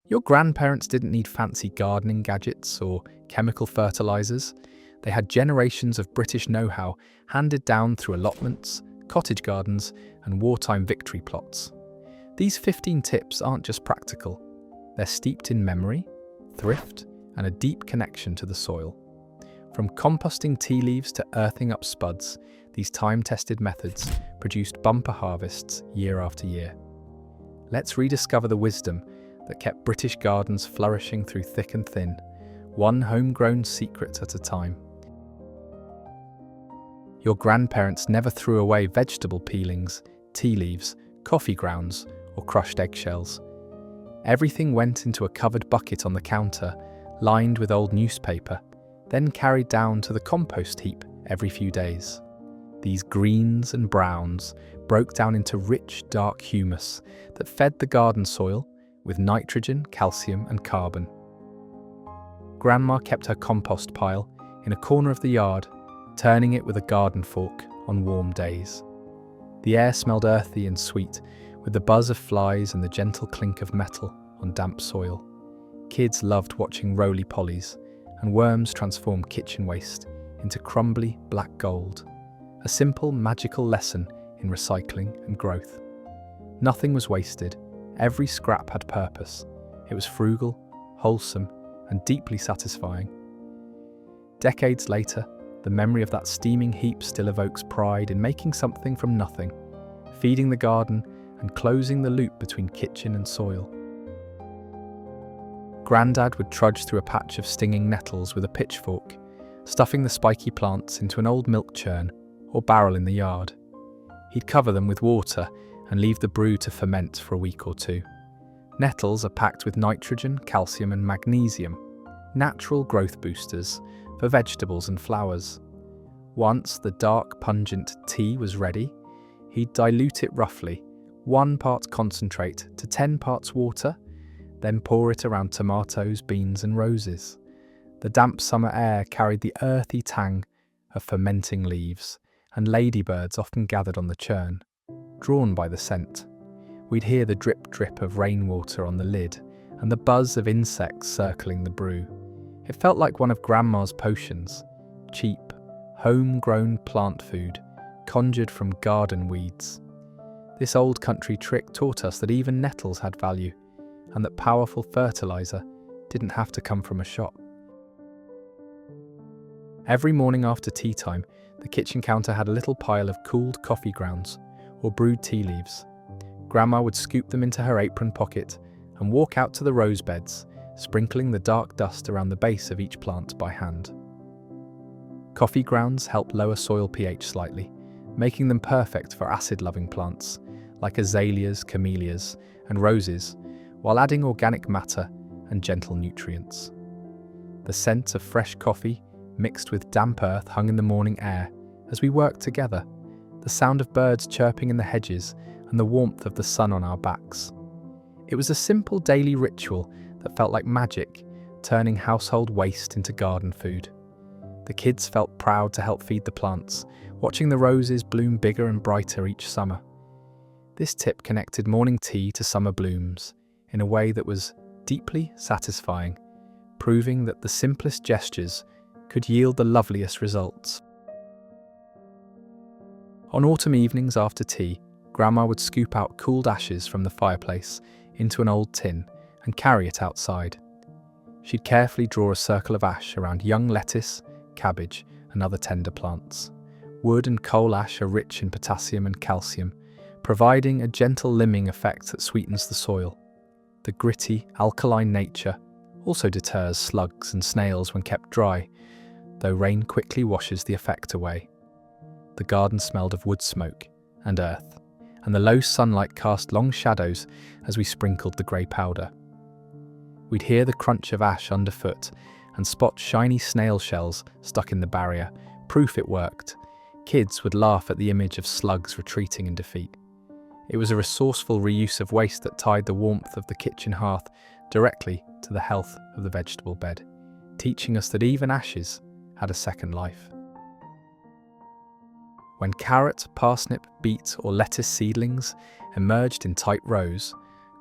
Your grandparents didn't need fancy gardening gadgets or chemical fertilizers. They had generations of British know-how handed down through allotments, cottage gardens, and wartime victory plots. These 15 tips aren't just practical. They're steeped in memory, thrift, and a deep connection to the soil. From composting tea leaves to earthing up spuds, these time-tested methods produced bumper harvests year after year. Let's rediscover the wisdom that kept British gardens flourishing through thick and thin, one homegrown secret at a time. Your grandparents never threw away vegetable peelings, tea leaves, coffee grounds, or crushed eggshells. Everything went into a covered bucket on the counter, lined with old newspaper, then carried down to the compost heap every few days. These greens and browns broke down into rich, dark humus that fed the garden soil with nitrogen, calcium, and carbon. Grandma kept her compost pile in a corner of the yard, turning it with a garden fork on warm days. The air smelled earthy and sweet, with the buzz of flies and the gentle clink of metal on damp soil. Kids loved watching roly-polies, and worms transform kitchen waste into crumbly black gold. A simple, magical lesson in recycling and growth. Nothing was wasted. Every scrap had purpose. It was frugal, wholesome, and deeply satisfying. Decades later, the memory of that steaming heap still evokes pride in making something from nothing, feeding the garden and closing the loop between kitchen and soil. Grandad would trudge through a patch of stinging nettles with a pitchfork, stuffing the spiky plants into an old milk churn or barrel in the yard. He'd cover them with water and leave the brew to ferment for a week or two. Nettles are packed with nitrogen, calcium, and magnesium, natural growth boosters for vegetables and flowers. Once the dark, pungent tea was ready, he'd dilute it roughly, 1 part concentrate to 10 parts water, then pour it around tomatoes, beans, and roses. The damp summer air carried the earthy tang of fermenting leaves, and ladybirds often gathered on the churn, drawn by the scent. We'd hear the drip-drip of rainwater on the lid and the buzz of insects circling the brew. It felt like one of Grandma's potions, cheap, homegrown plant food, conjured from garden weeds. This old country trick taught us that even nettles had value, and that powerful fertilizer didn't have to come from a shop. Every morning after tea time, the kitchen counter had a little pile of cooled coffee grounds or brewed tea leaves. Grandma would scoop them into her apron pocket and walk out to the rose beds, sprinkling the dark dust around the base of each plant by hand. Coffee grounds help lower soil pH slightly, making them perfect for acid-loving plants like azaleas, camellias, and roses, while adding organic matter and gentle nutrients. The scent of fresh coffee mixed with damp earth hung in the morning air as we worked together, the sound of birds chirping in the hedges and the warmth of the sun on our backs. It was a simple daily ritual that felt like magic, turning household waste into garden food. The kids felt proud to help feed the plants, watching the roses bloom bigger and brighter each summer. This tip connected morning tea to summer blooms in a way that was deeply satisfying, proving that the simplest gestures could yield the loveliest results. On autumn evenings after tea, Grandma would scoop out cooled ashes from the fireplace into an old tin and carry it outside. She'd carefully draw a circle of ash around young lettuce, cabbage, and other tender plants. Wood and coal ash are rich in potassium and calcium, providing a gentle limbing effect that sweetens the soil. The gritty, alkaline nature also deters slugs and snails when kept dry, though rain quickly washes the effect away. The garden smelled of wood smoke and earth, and the low sunlight cast long shadows as we sprinkled the grey powder. We'd hear the crunch of ash underfoot and spot shiny snail shells stuck in the barrier, proof it worked. Kids would laugh at the image of slugs retreating in defeat. It was a resourceful reuse of waste that tied the warmth of the kitchen hearth directly to the health of the vegetable bed, teaching us that even ashes had a second life. When carrot, parsnip, beet, or lettuce seedlings emerged in tight rows,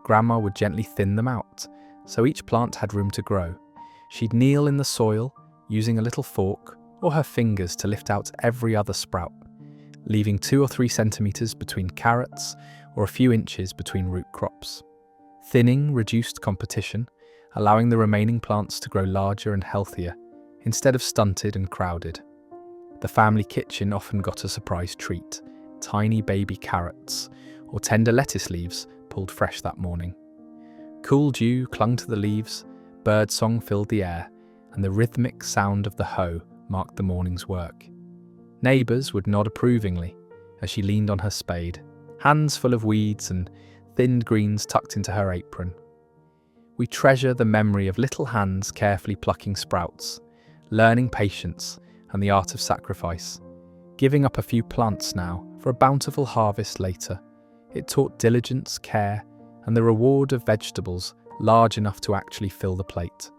Grandma would gently thin them out, so each plant had room to grow. She'd kneel in the soil, using a little fork or her fingers to lift out every other sprout, leaving 2 or 3 centimeters between carrots or a few inches between root crops. Thinning reduced competition, allowing the remaining plants to grow larger and healthier, instead of stunted and crowded. The family kitchen often got a surprise treat: tiny baby carrots or tender lettuce leaves pulled fresh that morning. Cool dew clung to the leaves, birdsong filled the air, and the rhythmic sound of the hoe marked the morning's work. Neighbours would nod approvingly as she leaned on her spade, hands full of weeds and thinned greens tucked into her apron. We treasure the memory of little hands carefully plucking sprouts, learning patience and the art of sacrifice, giving up a few plants now for a bountiful harvest later. It taught diligence, care, and the reward of vegetables large enough to actually fill the plate.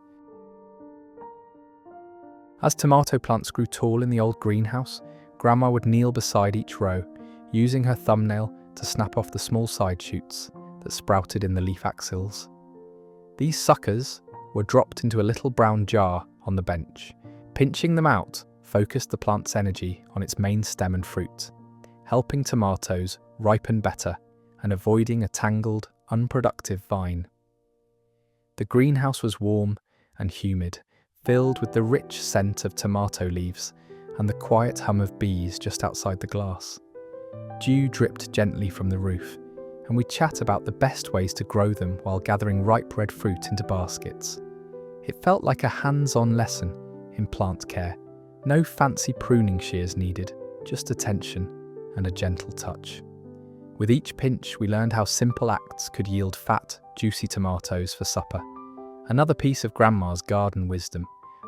As tomato plants grew tall in the old greenhouse, Grandma would kneel beside each row, using her thumbnail to snap off the small side shoots that sprouted in the leaf axils. These suckers were dropped into a little brown jar on the bench. Pinching them out focused the plant's energy on its main stem and fruit, helping tomatoes ripen better and avoiding a tangled, unproductive vine. The greenhouse was warm and humid, filled with the rich scent of tomato leaves and the quiet hum of bees just outside the glass. Dew dripped gently from the roof, and we chat about the best ways to grow them while gathering ripe red fruit into baskets. It felt like a hands-on lesson in plant care. No fancy pruning shears needed, just attention and a gentle touch. With each pinch, we learned how simple acts could yield fat, juicy tomatoes for supper. Another piece of Grandma's garden wisdom,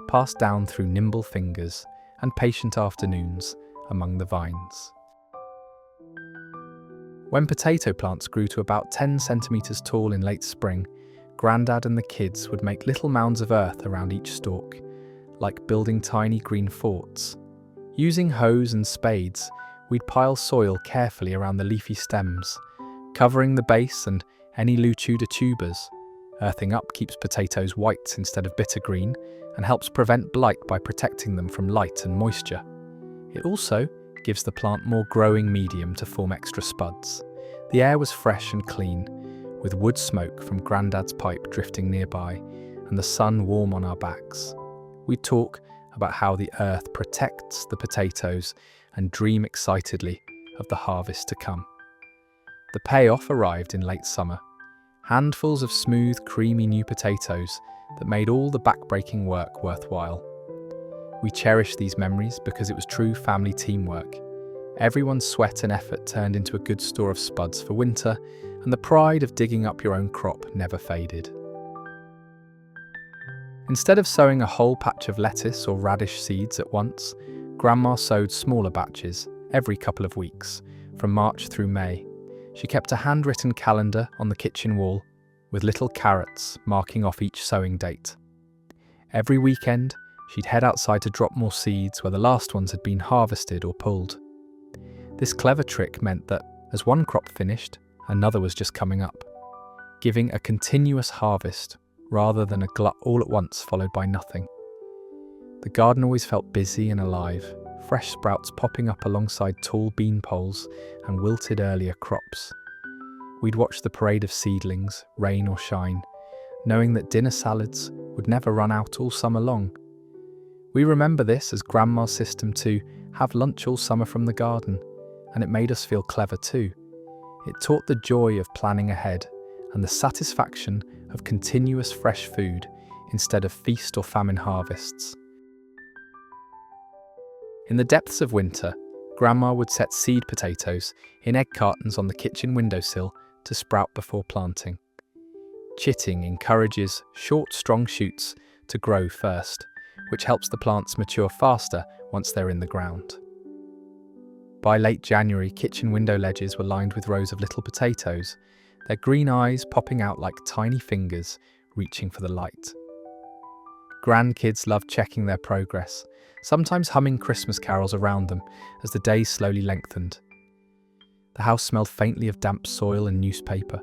passed down through nimble fingers and patient afternoons among the vines. When potato plants grew to about 10 centimeters tall in late spring, Grandad and the kids would make little mounds of earth around each stalk, like building tiny green forts. Using hoes and spades, we'd pile soil carefully around the leafy stems, covering the base and any Luchuda tubers. Earthing up keeps potatoes white instead of bitter green and helps prevent blight by protecting them from light and moisture. It also gives the plant more growing medium to form extra spuds. The air was fresh and clean, with wood smoke from Grandad's pipe drifting nearby and the sun warm on our backs. We'd talk about how the earth protects the potatoes and dream excitedly of the harvest to come. The payoff arrived in late summer. Handfuls of smooth, creamy new potatoes that made all the back-breaking work worthwhile. We cherish these memories because it was true family teamwork. Everyone's sweat and effort turned into a good store of spuds for winter, and the pride of digging up your own crop never faded. Instead of sowing a whole patch of lettuce or radish seeds at once, Grandma sowed smaller batches every couple of weeks, from March through May. She kept a handwritten calendar on the kitchen wall, with little carrots marking off each sowing date. Every weekend, she'd head outside to drop more seeds where the last ones had been harvested or pulled. This clever trick meant that, as one crop finished, another was just coming up, giving a continuous harvest rather than a glut all at once followed by nothing. The garden always felt busy and alive, fresh sprouts popping up alongside tall bean poles and wilted earlier crops. We'd watch the parade of seedlings, rain or shine, knowing that dinner salads would never run out all summer long. We remember this as Grandma's system to have lunch all summer from the garden, and it made us feel clever too. It taught the joy of planning ahead and the satisfaction of continuous fresh food instead of feast or famine harvests. In the depths of winter, Grandma would set seed potatoes in egg cartons on the kitchen windowsill to sprout before planting. Chitting encourages short, strong shoots to grow first, which helps the plants mature faster once they're in the ground. By late January, kitchen window ledges were lined with rows of little potatoes, their green eyes popping out like tiny fingers reaching for the light. Grandkids loved checking their progress, sometimes humming Christmas carols around them as the days slowly lengthened. The house smelled faintly of damp soil and newspaper,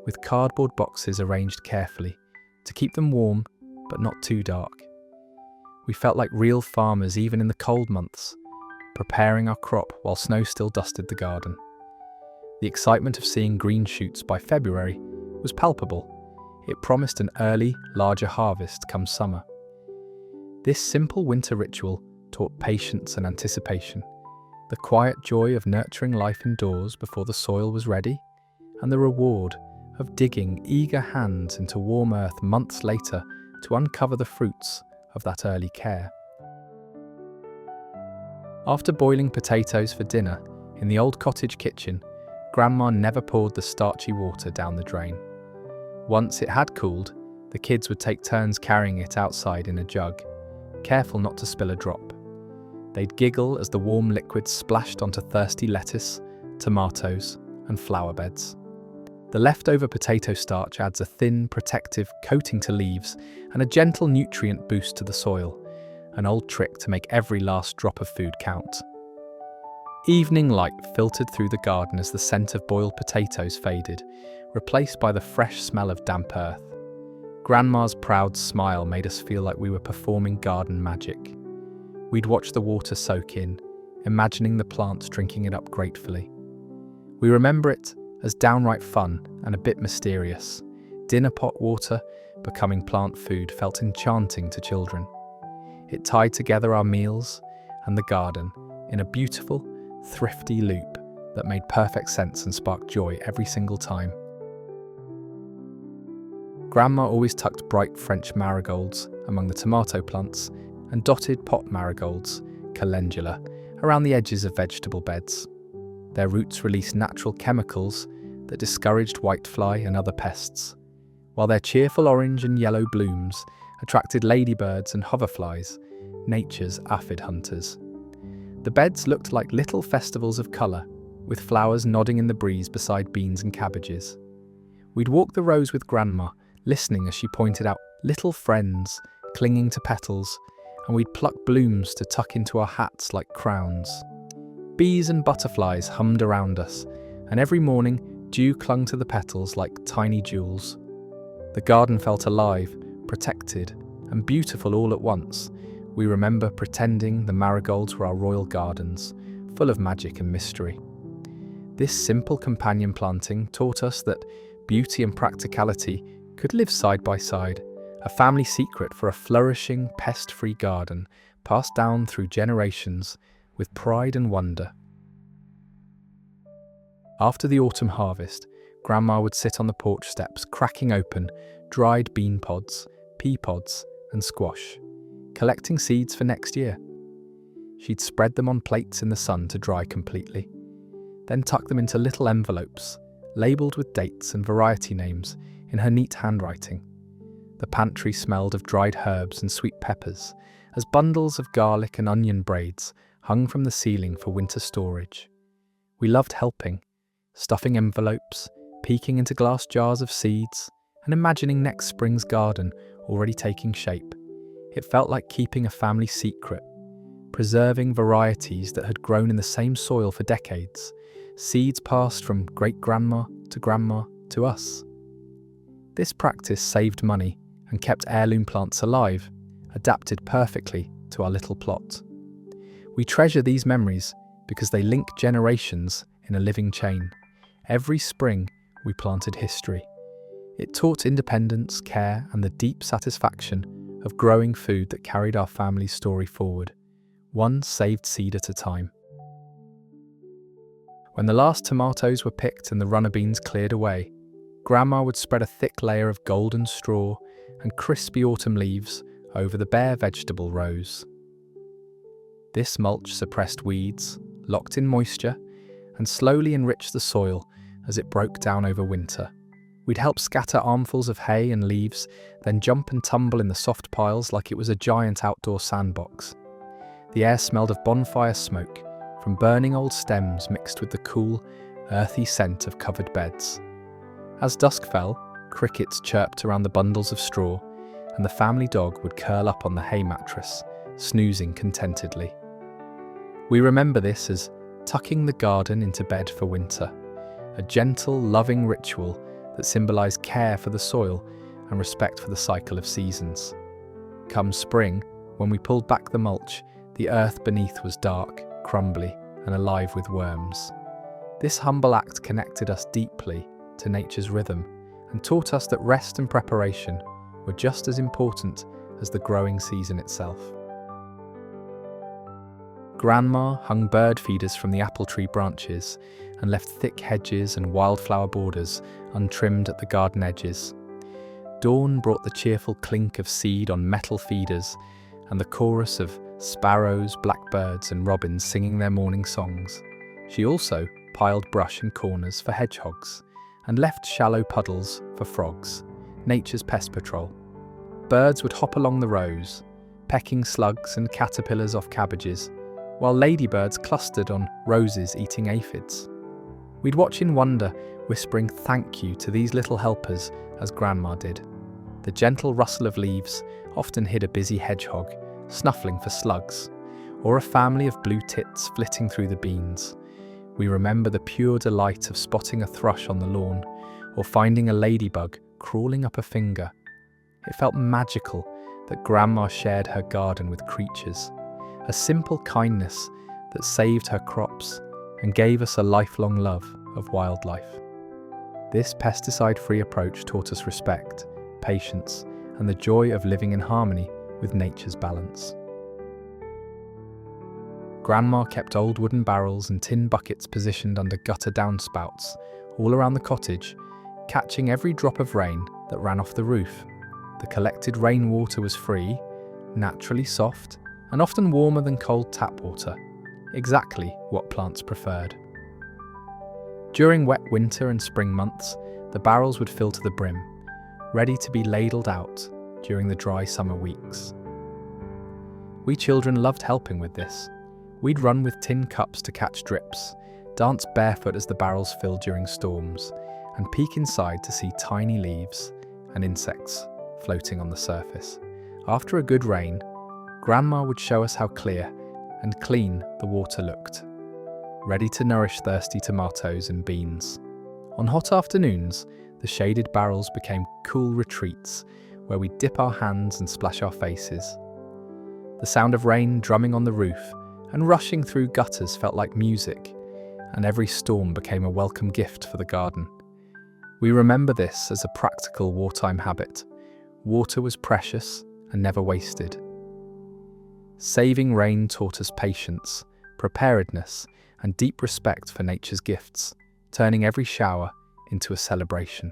with cardboard boxes arranged carefully to keep them warm but not too dark. We felt like real farmers even in the cold months, preparing our crop while snow still dusted the garden. The excitement of seeing green shoots by February was palpable. It promised an early, larger harvest come summer. This simple winter ritual taught patience and anticipation, the quiet joy of nurturing life indoors before the soil was ready, and the reward of digging eager hands into warm earth months later to uncover the fruits of that early care. After boiling potatoes for dinner in the old cottage kitchen, Grandma never poured the starchy water down the drain. Once it had cooled, the kids would take turns carrying it outside in a jug, careful not to spill a drop. They'd giggle as the warm liquid splashed onto thirsty lettuce, tomatoes, and flower beds. The leftover potato starch adds a thin, protective coating to leaves and a gentle nutrient boost to the soil, an old trick to make every last drop of food count. Evening light filtered through the garden as the scent of boiled potatoes faded, replaced by the fresh smell of damp earth. Grandma's proud smile made us feel like we were performing garden magic. We'd watch the water soak in, imagining the plants drinking it up gratefully. We remember it as downright fun and a bit mysterious. Dinner pot water becoming plant food felt enchanting to children. It tied together our meals and the garden in a beautiful, thrifty loop that made perfect sense and sparked joy every single time. Grandma always tucked bright French marigolds among the tomato plants and dotted pot marigolds, calendula, around the edges of vegetable beds. Their roots released natural chemicals that discouraged whitefly and other pests, while their cheerful orange and yellow blooms attracted ladybirds and hoverflies, nature's aphid hunters. The beds looked like little festivals of colour, with flowers nodding in the breeze beside beans and cabbages. We'd walk the rows with Grandma, listening as she pointed out little friends clinging to petals, and we'd pluck blooms to tuck into our hats like crowns. Bees and butterflies hummed around us, and every morning dew clung to the petals like tiny jewels. The garden felt alive, protected, and beautiful all at once. We remember pretending the marigolds were our royal gardens, full of magic and mystery. This simple companion planting taught us that beauty and practicality could live side by side, a family secret for a flourishing, pest-free garden passed down through generations with pride and wonder. After the autumn harvest, Grandma would sit on the porch steps cracking open dried bean pods, pea pods, and squash, collecting seeds for next year. She'd spread them on plates in the sun to dry completely, then tuck them into little envelopes, labelled with dates and variety names in her neat handwriting. The pantry smelled of dried herbs and sweet peppers, as bundles of garlic and onion braids hung from the ceiling for winter storage. We loved helping, stuffing envelopes, peeking into glass jars of seeds, and imagining next spring's garden already taking shape. It felt like keeping a family secret, preserving varieties that had grown in the same soil for decades, seeds passed from great-grandma to us. This practice saved money and kept heirloom plants alive, adapted perfectly to our little plot. We treasure these memories because they link generations in a living chain. Every spring, we planted history. It taught independence, care, and the deep satisfaction of growing food that carried our family's story forward, one saved seed at a time. When the last tomatoes were picked and the runner beans cleared away, Grandma would spread a thick layer of golden straw and crispy autumn leaves over the bare vegetable rows. This mulch suppressed weeds, locked in moisture, and slowly enriched the soil as it broke down over winter. We'd help scatter armfuls of hay and leaves, then jump and tumble in the soft piles like it was a giant outdoor sandbox. The air smelled of bonfire smoke from burning old stems mixed with the cool, earthy scent of covered beds. As dusk fell, crickets chirped around the bundles of straw, and the family dog would curl up on the hay mattress, snoozing contentedly. We remember this as tucking the garden into bed for winter, a gentle, loving ritual that symbolised care for the soil and respect for the cycle of seasons. Come spring, when we pulled back the mulch, the earth beneath was dark, crumbly, and alive with worms. This humble act connected us deeply to nature's rhythm and taught us that rest and preparation were just as important as the growing season itself. Grandma hung bird feeders from the apple tree branches and left thick hedges and wildflower borders untrimmed at the garden edges. Dawn brought the cheerful clink of seed on metal feeders and the chorus of sparrows, blackbirds, and robins singing their morning songs. She also piled brush in corners for hedgehogs and left shallow puddles for frogs, nature's pest patrol. Birds would hop along the rows, pecking slugs and caterpillars off cabbages, while ladybirds clustered on roses eating aphids. We'd watch in wonder, whispering thank you to these little helpers as Grandma did. The gentle rustle of leaves often hid a busy hedgehog, snuffling for slugs, or a family of blue tits flitting through the beans. We remember the pure delight of spotting a thrush on the lawn, or finding a ladybug crawling up a finger. It felt magical that Grandma shared her garden with creatures, a simple kindness that saved her crops and gave us a lifelong love of wildlife. This pesticide-free approach taught us respect, patience, and the joy of living in harmony with nature's balance. Grandma kept old wooden barrels and tin buckets positioned under gutter downspouts all around the cottage, catching every drop of rain that ran off the roof. The collected rainwater was free, naturally soft, and often warmer than cold tap water, exactly what plants preferred. During wet winter and spring months, the barrels would fill to the brim, ready to be ladled out during the dry summer weeks. We children loved helping with this. We'd run with tin cups to catch drips, dance barefoot as the barrels filled during storms, and peek inside to see tiny leaves and insects floating on the surface. After a good rain, Grandma would show us how clear and clean the water looked, ready to nourish thirsty tomatoes and beans. On hot afternoons, the shaded barrels became cool retreats where we'd dip our hands and splash our faces. The sound of rain drumming on the roof and rushing through gutters felt like music, and every storm became a welcome gift for the garden. We remember this as a practical wartime habit. Water was precious and never wasted. Saving rain taught us patience, preparedness, and deep respect for nature's gifts, turning every shower into a celebration.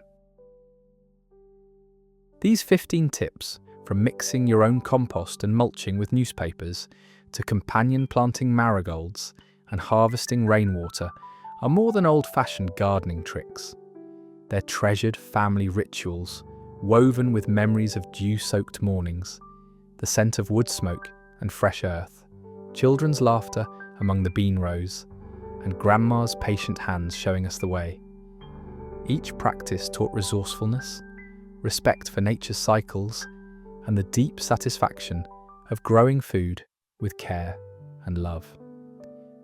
These 15 tips, from mixing your own compost and mulching with newspapers to companion planting marigolds and harvesting rainwater, are more than old-fashioned gardening tricks. They're treasured family rituals, woven with memories of dew-soaked mornings, the scent of wood smoke and fresh earth, children's laughter among the bean rows, and Grandma's patient hands showing us the way. Each practice taught resourcefulness, respect for nature's cycles, and the deep satisfaction of growing food with care and love.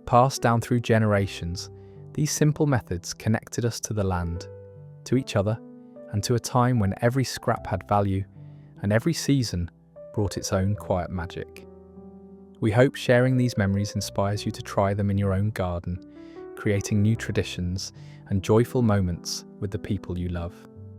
Passed down through generations, these simple methods connected us to the land, to each other, and to a time when every scrap had value and every season brought its own quiet magic. We hope sharing these memories inspires you to try them in your own garden, creating new traditions and joyful moments with the people you love.